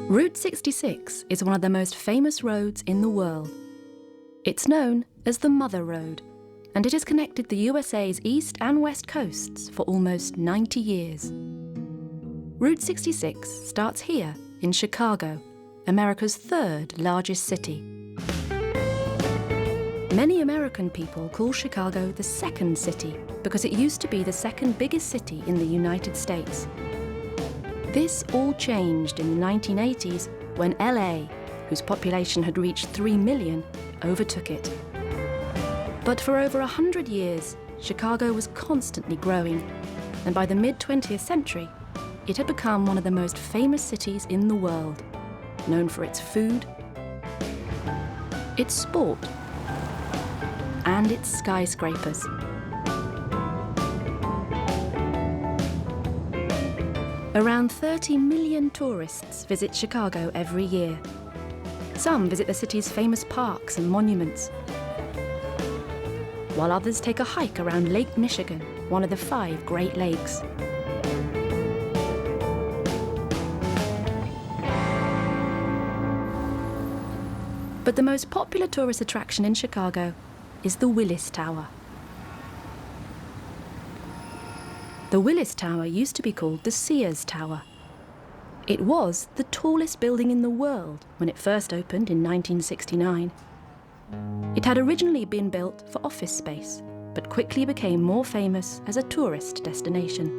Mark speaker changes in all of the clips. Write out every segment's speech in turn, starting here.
Speaker 1: Route 66 is one of the most famous roads in the world. It's known as the Mother Road, and it has connected the USA's east and west coasts for almost 90 years. Route 66 starts here in Chicago, America's third largest city. Many American people call Chicago the second city because it used to be the second biggest city in the United States. This all changed in the 1980s when LA, whose population had reached 3 million, overtook it. But for over 100 years, Chicago was constantly growing, and by the mid-20th century, it had become one of the most famous cities in the world, known for its food, its sport, and its skyscrapers. Around 30 million tourists visit Chicago every year. Some visit the city's famous parks and monuments, while others take a hike around Lake Michigan, one of the 5 Great Lakes. But the most popular tourist attraction in Chicago is the Willis Tower. The Willis Tower used to be called the Sears Tower. It was the tallest building in the world when it first opened in 1969. It had originally been built for office space, but quickly became more famous as a tourist destination.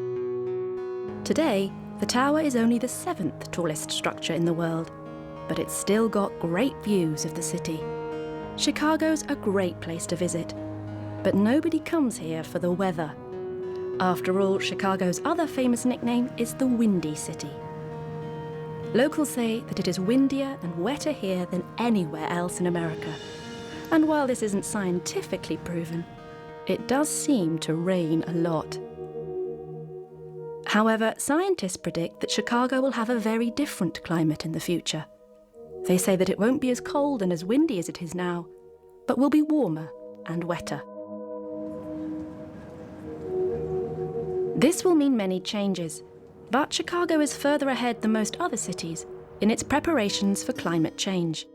Speaker 1: Today, the tower is only the 7th tallest structure in the world, but it's still got great views of the city. Chicago's a great place to visit, but nobody comes here for the weather. After all, Chicago's other famous nickname is the Windy City. Locals say that it is windier and wetter here than anywhere else in America. And while this isn't scientifically proven, it does seem to rain a lot. However, scientists predict that Chicago will have a very different climate in the future. They say that it won't be as cold and as windy as it is now, but will be warmer and wetter. This will mean many changes, but Chicago is further ahead than most other cities in its preparations for climate change.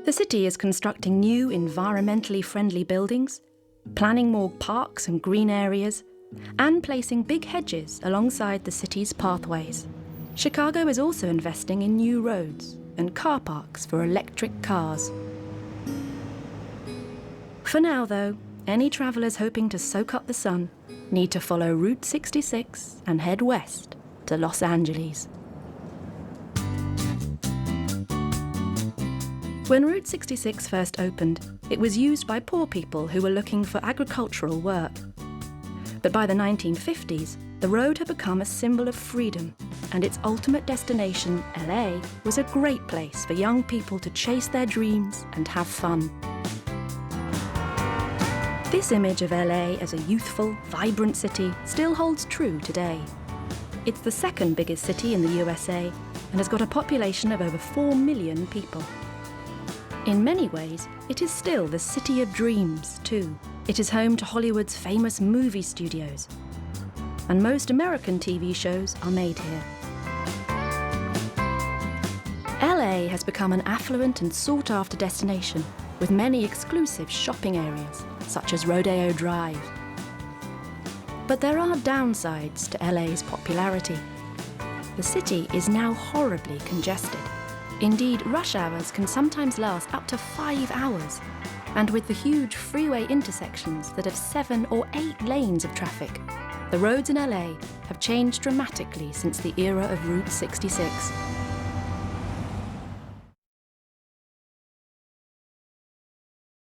Speaker 1: The city is constructing new environmentally friendly buildings, planning more parks and green areas, and placing big hedges alongside the city's pathways. Chicago is also investing in new roads and car parks for electric cars. For now, though, any travellers hoping to soak up the sun need to follow Route 66 and head west to Los Angeles. When Route 66 first opened, it was used by poor people who were looking for agricultural work. But by the 1950s, the road had become a symbol of freedom, and its ultimate destination, LA, was a great place for young people to chase their dreams and have fun. This image of LA as a youthful, vibrant city still holds true today. It's the second biggest city in the USA and has got a population of over 4 million people. In many ways, it is still the city of dreams, too. It is home to Hollywood's famous movie studios, and most American TV shows are made here. LA has become an affluent and sought-after destination with many exclusive shopping areas, such as Rodeo Drive. But there are downsides to LA's popularity. The city is now horribly congested. Indeed, rush hours can sometimes last up to 5 hours. And with the huge freeway intersections that have 7 or 8 lanes of traffic, the roads in LA have changed dramatically since the era of Route 66.